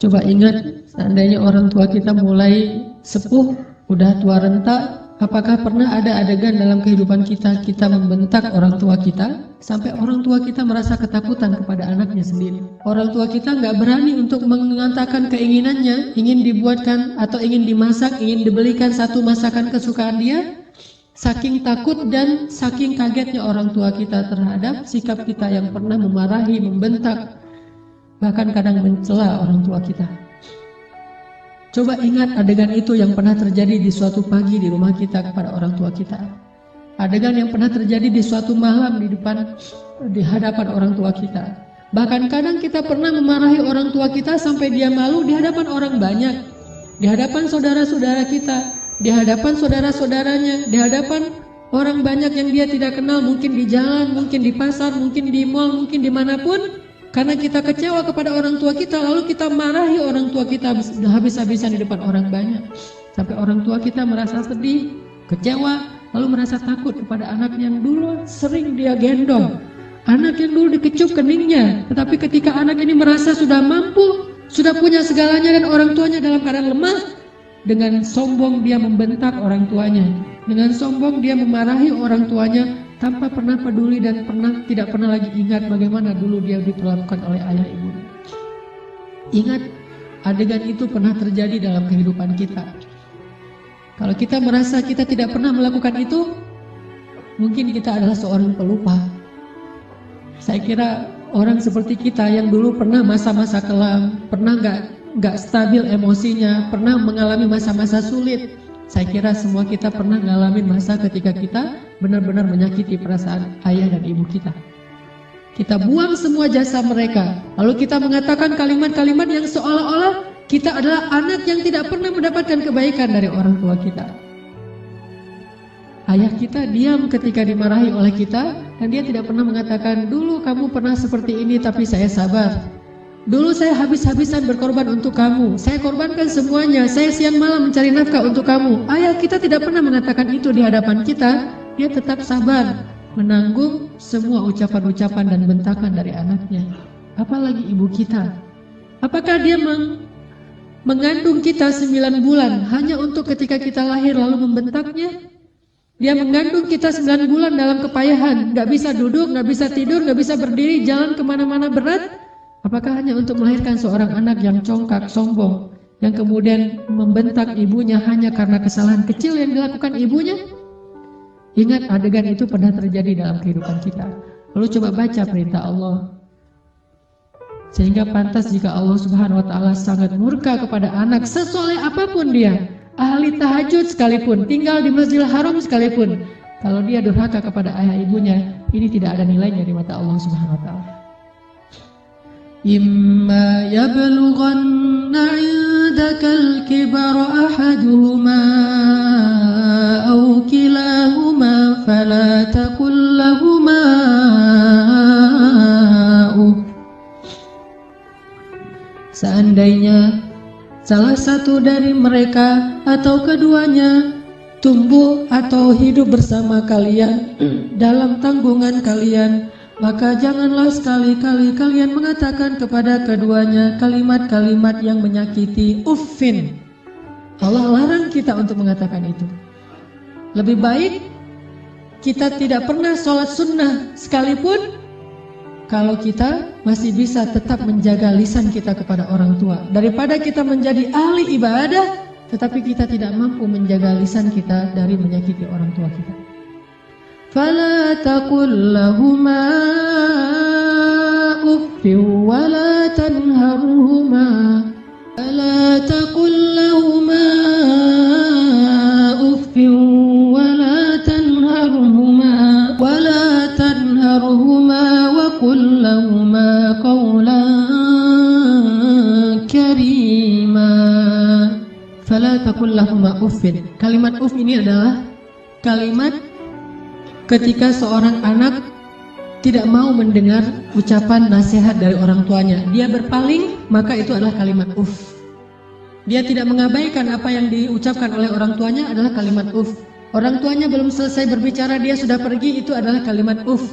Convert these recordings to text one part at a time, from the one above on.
Coba ingat, seandainya orang tua kita mulai sepuh, udah tua renta, apakah pernah ada adegan dalam kehidupan kita, kita membentak orang tua kita, sampai orang tua kita merasa ketakutan kepada anaknya sendiri. Orang tua kita nggak berani untuk mengatakan keinginannya, ingin dibuatkan atau ingin dimasak, ingin dibelikan satu masakan kesukaan dia, saking takut dan saking kagetnya orang tua kita terhadap sikap kita yang pernah memarahi, membentak, bahkan kadang mencela orang tua kita. Coba ingat adegan itu yang pernah terjadi di suatu pagi di rumah kita kepada orang tua kita. Adegan yang pernah terjadi di suatu malam di hadapan orang tua kita. Bahkan kadang kita pernah memarahi orang tua kita sampai dia malu di hadapan orang banyak, di hadapan saudara-saudara kita, di hadapan saudara-saudaranya, di hadapan orang banyak yang dia tidak kenal, mungkin di jalan, mungkin di pasar, mungkin di mal, mungkin dimanapun. Karena kita kecewa kepada orang tua kita, lalu kita marahi orang tua kita habis-habisan di depan orang banyak. Sampai orang tua kita merasa sedih, kecewa, lalu merasa takut kepada anak yang dulu sering dia gendong. Anak yang dulu dikecup keningnya, tetapi ketika anak ini merasa sudah mampu, sudah punya segalanya dan orang tuanya dalam keadaan lemah, dengan sombong dia membentak orang tuanya. Dengan sombong dia memarahi orang tuanya, tanpa pernah peduli dan tidak pernah lagi ingat bagaimana dulu dia diperlakukan oleh ayah ibunya. Ingat, adegan itu pernah terjadi dalam kehidupan kita. Kalau kita merasa kita tidak pernah melakukan itu, mungkin kita adalah seorang pelupa. Saya kira orang seperti kita yang dulu pernah masa-masa kelam, pernah nggak stabil emosinya, pernah mengalami masa-masa sulit. Saya kira semua kita pernah ngalamin masa ketika kita benar-benar menyakiti perasaan ayah dan ibu kita. Kita buang semua jasa mereka, lalu kita mengatakan kalimat-kalimat yang seolah-olah kita adalah anak yang tidak pernah mendapatkan kebaikan dari orang tua kita. Ayah kita diam ketika dimarahi oleh kita, dan dia tidak pernah mengatakan, dulu kamu pernah seperti ini tapi saya sabar. Dulu saya habis-habisan berkorban untuk kamu, saya korbankan semuanya, saya siang malam mencari nafkah untuk kamu. Ayah kita tidak pernah mengatakan itu di hadapan kita. Dia tetap sabar menanggung semua ucapan-ucapan dan bentakan dari anaknya. Apalagi ibu kita. Apakah dia mengandung kita 9 bulan hanya untuk ketika kita lahir lalu membentaknya? Dia mengandung kita 9 bulan dalam kepayahan, gak bisa duduk, gak bisa tidur, gak bisa berdiri, jalan kemana-mana berat. Apakah hanya untuk melahirkan seorang anak yang congkak, sombong, yang kemudian membentak ibunya hanya karena kesalahan kecil yang dilakukan ibunya? Ingat, adegan itu pernah terjadi dalam kehidupan kita. Lalu coba baca perintah Allah. Sehingga pantas jika Allah Subhanahu wa Ta'ala sangat murka kepada anak sesoleh apapun dia, ahli tahajud sekalipun, tinggal di Masjidil Haram sekalipun, kalau dia durhaka kepada ayah ibunya, ini tidak ada nilainya di mata Allah Subhanahu wa Ta'ala. إما يبلغن عندك الكبر أحدهما أو كلاهما فلا تقل لهما أف. Seandainya salah satu dari mereka atau keduanya tumbuh atau hidup bersama kalian dalam tanggungan kalian, maka janganlah sekali-kali kalian mengatakan kepada keduanya kalimat-kalimat yang menyakiti. Uffin. Allah larang kita untuk mengatakan itu. Lebih baik kita tidak pernah sholat sunnah sekalipun, kalau kita masih bisa tetap menjaga lisan kita kepada orang tua, daripada kita menjadi ahli ibadah tetapi kita tidak mampu menjaga lisan kita dari menyakiti orang tua kita. فلا تقل لهما أف ولا تنهرهما فلا تقل لهما أف ولا تنهرهما وقل لهما قولا كريما. فلا تقل لهما أف. Kalimat uf ini adalah kalimat ketika seorang anak tidak mau mendengar ucapan nasihat dari orang tuanya, dia berpaling, maka itu adalah kalimat uf. Dia tidak mengabaikan apa yang diucapkan oleh orang tuanya adalah kalimat uf. Orang tuanya belum selesai berbicara, dia sudah pergi, itu adalah kalimat uf.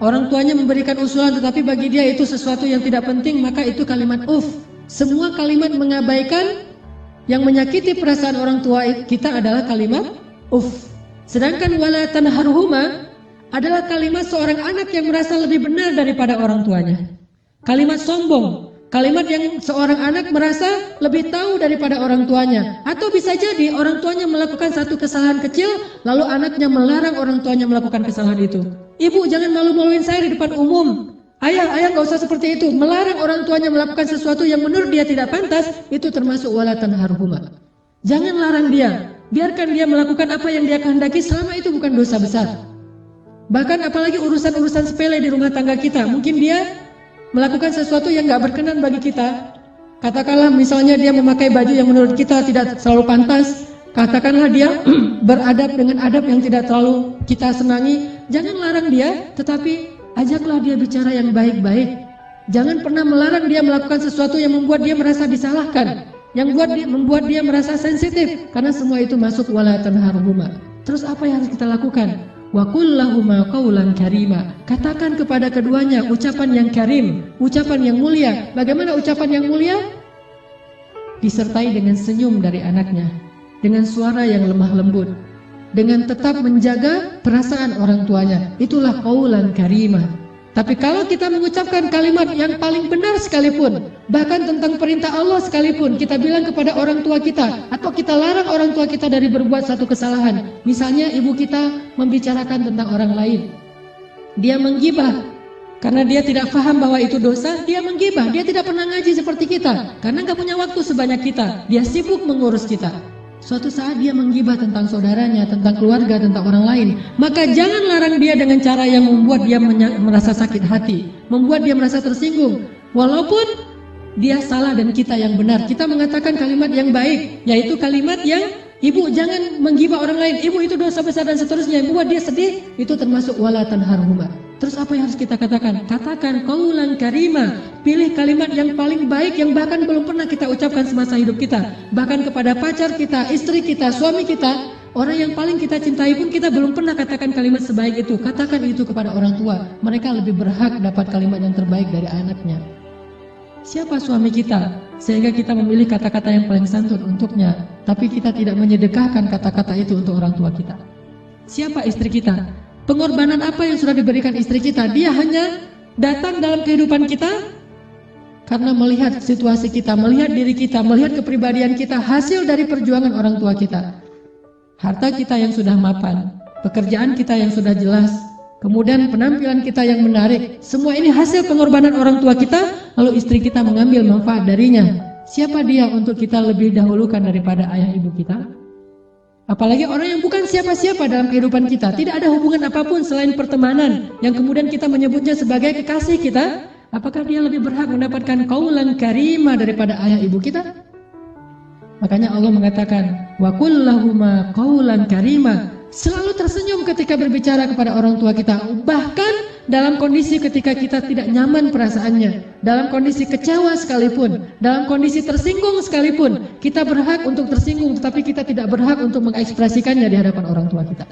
Orang tuanya memberikan usulan tetapi bagi dia itu sesuatu yang tidak penting, maka itu kalimat uf. Semua kalimat mengabaikan yang menyakiti perasaan orang tua kita adalah kalimat uff. Sedangkan wala tanharhuma adalah kalimat seorang anak yang merasa lebih benar daripada orang tuanya. Kalimat sombong, kalimat yang seorang anak merasa lebih tahu daripada orang tuanya. Atau bisa jadi orang tuanya melakukan satu kesalahan kecil, lalu anaknya melarang orang tuanya melakukan kesalahan itu. Ibu, jangan malu-maluin saya di depan umum. Ayah gak usah seperti itu. Melarang orang tuanya melakukan sesuatu yang menurut dia tidak pantas, itu termasuk wala tanharhuma. Jangan larang dia, biarkan dia melakukan apa yang dia kehendaki selama itu bukan dosa besar. Bahkan apalagi urusan-urusan sepele di rumah tangga kita, mungkin dia melakukan sesuatu yang gak berkenan bagi kita. Katakanlah misalnya dia memakai baju yang menurut kita tidak selalu pantas. Katakanlah dia beradab dengan adab yang tidak terlalu kita senangi. Jangan larang dia, tetapi ajaklah dia bicara yang baik-baik. Jangan pernah melarang dia melakukan sesuatu yang membuat dia merasa disalahkan, yang membuat dia merasa sensitif. Karena semua itu masuk wala tanharhuma. Terus apa yang harus kita lakukan? Wa qul lahuma qawlan karima. Katakan kepada keduanya ucapan yang karim, ucapan yang mulia. Bagaimana ucapan yang mulia? Disertai dengan senyum dari anaknya, dengan suara yang lemah lembut, dengan tetap menjaga perasaan orang tuanya. Itulah qawlan karima. Tapi kalau kita mengucapkan kalimat yang paling benar sekalipun, bahkan tentang perintah Allah sekalipun, kita bilang kepada orang tua kita, atau kita larang orang tua kita dari berbuat satu kesalahan. Misalnya ibu kita membicarakan tentang orang lain, dia menggibah, karena dia tidak paham bahwa itu dosa, dia menggibah. Dia tidak pernah ngaji seperti kita, karena gak punya waktu sebanyak kita, dia sibuk mengurus kita. Suatu saat dia menggibah tentang saudaranya, tentang keluarga, tentang orang lain. Maka jangan larang dia dengan cara yang membuat dia merasa sakit hati, membuat dia merasa tersinggung. Walaupun dia salah dan kita yang benar, kita mengatakan kalimat yang baik, yaitu kalimat yang ibu jangan menggibah orang lain, ibu itu dosa besar dan seterusnya, yang membuat dia sedih. Itu termasuk wala tanharhuma. Terus apa yang harus kita katakan? Katakan qaulan karima. Pilih kalimat yang paling baik yang bahkan belum pernah kita ucapkan semasa hidup kita. Bahkan kepada pacar kita, istri kita, suami kita, orang yang paling kita cintai pun kita belum pernah katakan kalimat sebaik itu. Katakan itu kepada orang tua. Mereka lebih berhak dapat kalimat yang terbaik dari anaknya. Siapa suami kita sehingga kita memilih kata-kata yang paling santun untuknya, tapi kita tidak menyedekahkan kata-kata itu untuk orang tua kita? Siapa istri kita? Pengorbanan apa yang sudah diberikan istri kita? Dia hanya datang dalam kehidupan kita karena melihat situasi kita, melihat diri kita, melihat kepribadian kita, hasil dari perjuangan orang tua kita. Harta kita yang sudah mapan, pekerjaan kita yang sudah jelas, kemudian penampilan kita yang menarik, semua ini hasil pengorbanan orang tua kita, lalu istri kita mengambil manfaat darinya. Siapa dia untuk kita lebih dahulukan daripada ayah ibu kita? Apalagi orang yang bukan siapa-siapa dalam kehidupan kita, tidak ada hubungan apapun selain pertemanan, yang kemudian kita menyebutnya sebagai kekasih kita. Apakah dia lebih berhak mendapatkan qaulan karima daripada ayah ibu kita? Makanya Allah mengatakan wa qul lahuma qaulan karima. Selalu tersenyum ketika berbicara kepada orang tua kita, bahkan dalam kondisi ketika kita tidak nyaman perasaannya, dalam kondisi kecewa sekalipun, dalam kondisi tersinggung sekalipun, kita berhak untuk tersinggung, tetapi kita tidak berhak untuk mengekspresikannya di hadapan orang tua kita.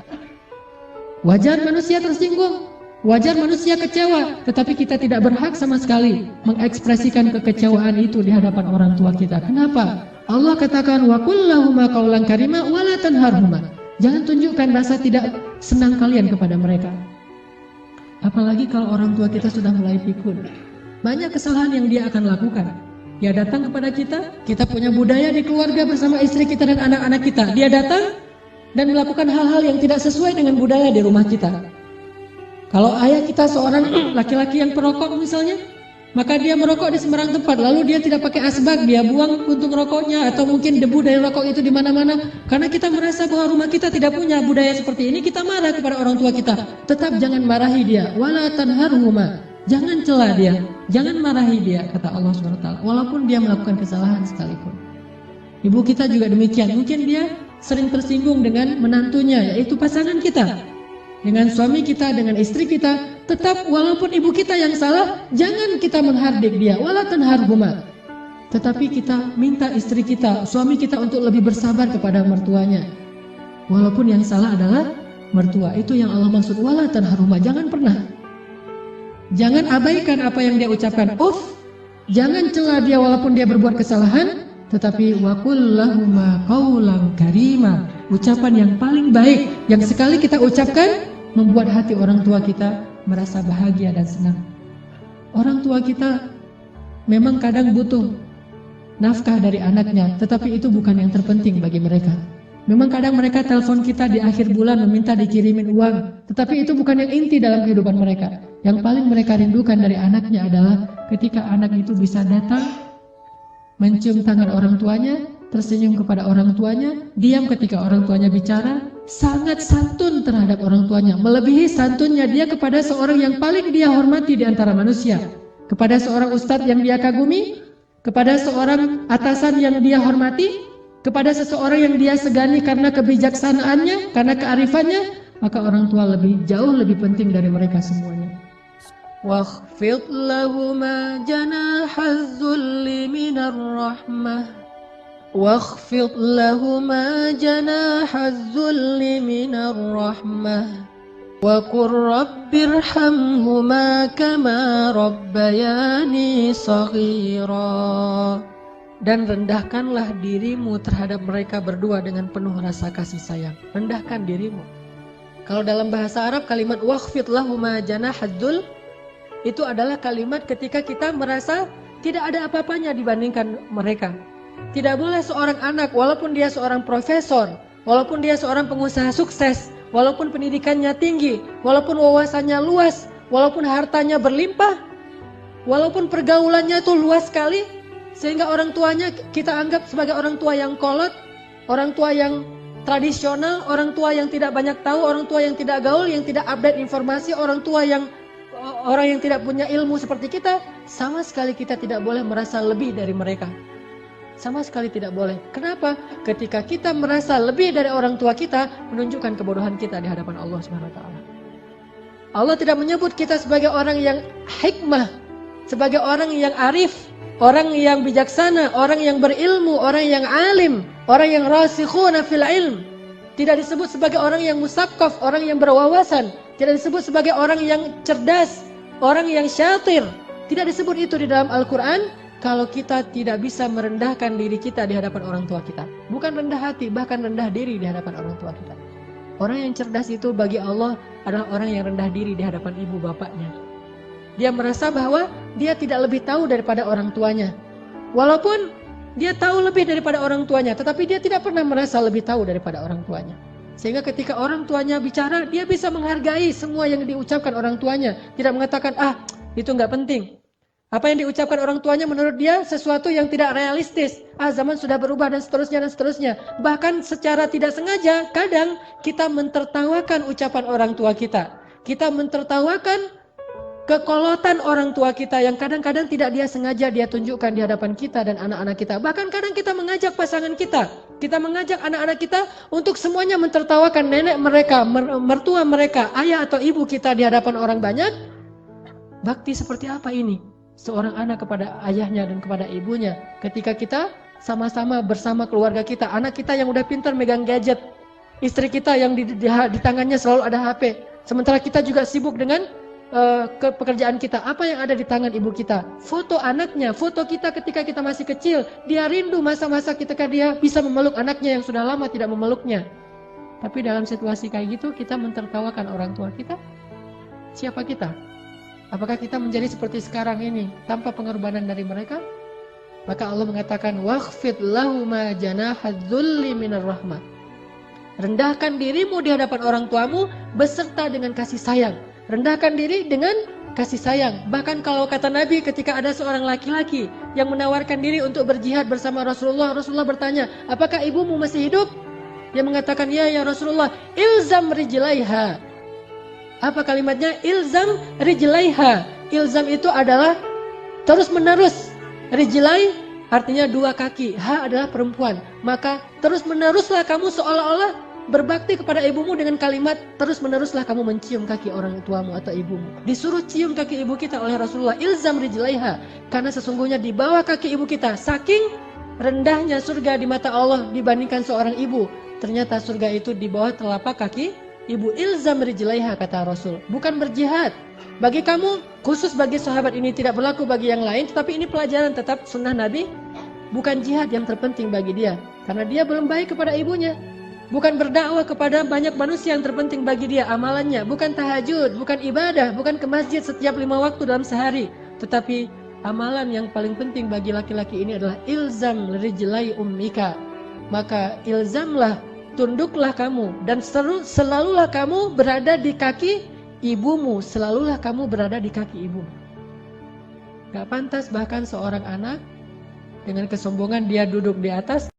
Wajar manusia tersinggung, wajar manusia kecewa, tetapi kita tidak berhak sama sekali mengekspresikan kekecewaan itu di hadapan orang tua kita. Kenapa? Allah katakan wa qul lahuma qaulan karima wa la tanharhuma. Jangan tunjukkan rasa tidak senang kalian kepada mereka. Apalagi kalau orang tua kita sudah mulai pikun. Banyak kesalahan yang dia akan lakukan. Dia datang kepada kita punya budaya di keluarga bersama istri kita dan anak-anak kita. Dia datang dan melakukan hal-hal yang tidak sesuai dengan budaya di rumah kita. Kalau ayah kita seorang laki-laki yang perokok misalnya, maka dia merokok di sembarang tempat, lalu dia tidak pakai asbak, dia buang puntung rokoknya atau mungkin debu dari rokok itu di mana-mana. Karena kita merasa bahwa rumah kita tidak punya budaya seperti ini, kita marah kepada orang tua kita. Tetap jangan marahi dia, wala tanharhuma. Jangan cela dia, jangan marahi dia, kata Allah SWT. Walaupun dia melakukan kesalahan sekalipun. Ibu kita juga demikian, mungkin dia sering tersinggung dengan menantunya, yaitu pasangan kita. Dengan suami kita, dengan istri kita, tetap walaupun ibu kita yang salah, jangan kita menghardik dia, wala tanharhuma. Tetapi kita minta istri kita, suami kita untuk lebih bersabar kepada mertuanya. Walaupun yang salah adalah mertua, itu yang Allah maksud wala tanharhuma. Jangan pernah, jangan abaikan apa yang dia ucapkan. Jangan cela dia walaupun dia berbuat kesalahan, tetapi wa qul lahuma qaulan karima. Ucapan yang paling baik yang sekali kita ucapkan membuat hati orang tua kita merasa bahagia dan senang. Orang tua kita memang kadang butuh nafkah dari anaknya, tetapi itu bukan yang terpenting bagi mereka. Memang kadang mereka telepon kita di akhir bulan meminta dikirimin uang, tetapi itu bukan yang inti dalam kehidupan mereka. Yang paling mereka rindukan dari anaknya adalah ketika anak itu bisa datang, mencium tangan orang tuanya, tersenyum kepada orang tuanya, diam ketika orang tuanya bicara, sangat santun terhadap orang tuanya, melebihi santunnya dia kepada seorang yang paling dia hormati di antara manusia, kepada seorang ustadz yang dia kagumi, kepada seorang atasan yang dia hormati, kepada seseorang yang dia segani karena kebijaksanaannya, karena kearifannya, maka orang tua jauh lebih penting dari mereka semuanya. Wakhfid lahuma janahaz zulli minar rahmah. واخفض لهما جناح الذل من الرحمة وقل رب ارحمهما كما ربياني صغيرا. Dan rendahkanlah dirimu terhadap mereka berdua dengan penuh rasa kasih sayang. Rendahkan dirimu. Kalau dalam bahasa Arab kalimat wakhfid lahuma janahaz dzul itu adalah kalimat ketika kita merasa tidak ada apa-apanya dibandingkan mereka. Tidak boleh seorang anak, walaupun dia seorang profesor, walaupun dia seorang pengusaha sukses, walaupun pendidikannya tinggi, walaupun wawasannya luas, walaupun hartanya berlimpah, walaupun pergaulannya itu luas sekali, sehingga orang tuanya kita anggap sebagai orang tua yang kolot, orang tua yang tradisional, orang tua yang tidak banyak tahu, orang tua yang tidak gaul, yang tidak update informasi, orang yang tidak punya ilmu seperti kita, sama sekali kita tidak boleh merasa lebih dari mereka. Sama sekali tidak boleh. Kenapa? Ketika kita merasa lebih dari orang tua kita, menunjukkan kebodohan kita di hadapan Allah Subhanahu wa taala. Allah tidak menyebut kita sebagai orang yang hikmah, sebagai orang yang arif, orang yang bijaksana, orang yang berilmu, orang yang alim, orang yang rasikhuna fil ilm. Tidak disebut sebagai orang yang musaqqaf, orang yang berwawasan, tidak disebut sebagai orang yang cerdas, orang yang syatir. Tidak disebut itu di dalam Al-Qur'an. Kalau kita tidak bisa merendahkan diri kita di hadapan orang tua kita. Bukan rendah hati, bahkan rendah diri di hadapan orang tua kita. Orang yang cerdas itu bagi Allah adalah orang yang rendah diri di hadapan ibu bapaknya. Dia merasa bahwa dia tidak lebih tahu daripada orang tuanya. Walaupun dia tahu lebih daripada orang tuanya, tetapi dia tidak pernah merasa lebih tahu daripada orang tuanya. Sehingga ketika orang tuanya bicara, dia bisa menghargai semua yang diucapkan orang tuanya. Tidak mengatakan, itu nggak penting. Apa yang diucapkan orang tuanya menurut dia sesuatu yang tidak realistis. Zaman sudah berubah dan seterusnya dan seterusnya. Bahkan secara tidak sengaja kadang kita mentertawakan ucapan orang tua kita. Kita mentertawakan kekolotan orang tua kita yang kadang-kadang tidak dia sengaja dia tunjukkan di hadapan kita dan anak-anak kita. Bahkan kadang kita mengajak pasangan kita. Kita mengajak anak-anak kita untuk semuanya mentertawakan nenek mereka, mertua mereka, ayah atau ibu kita di hadapan orang banyak. Bakti seperti apa ini? Seorang anak kepada ayahnya dan kepada ibunya. Ketika kita sama-sama bersama keluarga kita, anak kita yang udah pintar megang gadget, istri kita yang di tangannya selalu ada HP, sementara kita juga sibuk dengan pekerjaan kita. Apa yang ada di tangan ibu kita? Foto anaknya, foto kita ketika kita masih kecil. Dia rindu masa-masa ketika dia bisa memeluk anaknya yang sudah lama tidak memeluknya. Tapi dalam situasi kayak gitu kita mentertawakan orang tua kita. Siapa kita? Apakah kita menjadi seperti sekarang ini tanpa pengorbanan dari mereka? Maka Allah mengatakan wakhfid lahuma janahaz dzulli minar rahmah. Rendahkan dirimu di hadapan orang tuamu beserta dengan kasih sayang. Rendahkan diri dengan kasih sayang. Bahkan kalau kata Nabi ketika ada seorang laki-laki yang menawarkan diri untuk berjihad bersama Rasulullah, Rasulullah bertanya, "Apakah ibumu masih hidup?" Dia mengatakan, "Ya Rasulullah, ilzam rijlaiha." Apa kalimatnya? Ilzam rijlaiha. Ilzam itu adalah terus menerus. Rijlai artinya dua kaki. Ha adalah perempuan. Maka terus meneruslah kamu seolah-olah berbakti kepada ibumu dengan kalimat terus meneruslah kamu mencium kaki orang tuamu atau ibumu. Disuruh cium kaki ibu kita oleh Rasulullah. Ilzam rijlaiha. Karena sesungguhnya di bawah kaki ibu kita saking rendahnya surga di mata Allah dibandingkan seorang ibu. Ternyata surga itu di bawah telapak kaki Ibu ilzam rijlaiha, kata Rasul, bukan berjihad. Bagi kamu, khusus bagi sahabat ini tidak berlaku bagi yang lain, tetapi ini pelajaran tetap sunnah Nabi. Bukan jihad yang terpenting bagi dia, karena dia belum baik kepada ibunya. Bukan berdakwah kepada banyak manusia yang terpenting bagi dia amalannya. Bukan tahajud, bukan ibadah, bukan ke masjid setiap 5 waktu dalam sehari. Tetapi amalan yang paling penting bagi laki-laki ini adalah ilzam rijlai ummika. Maka ilzamlah, tunduklah kamu, dan selalulah kamu berada di kaki ibumu. Selalulah kamu berada di kaki ibumu. Gak pantas bahkan seorang anak dengan kesombongan dia duduk di atas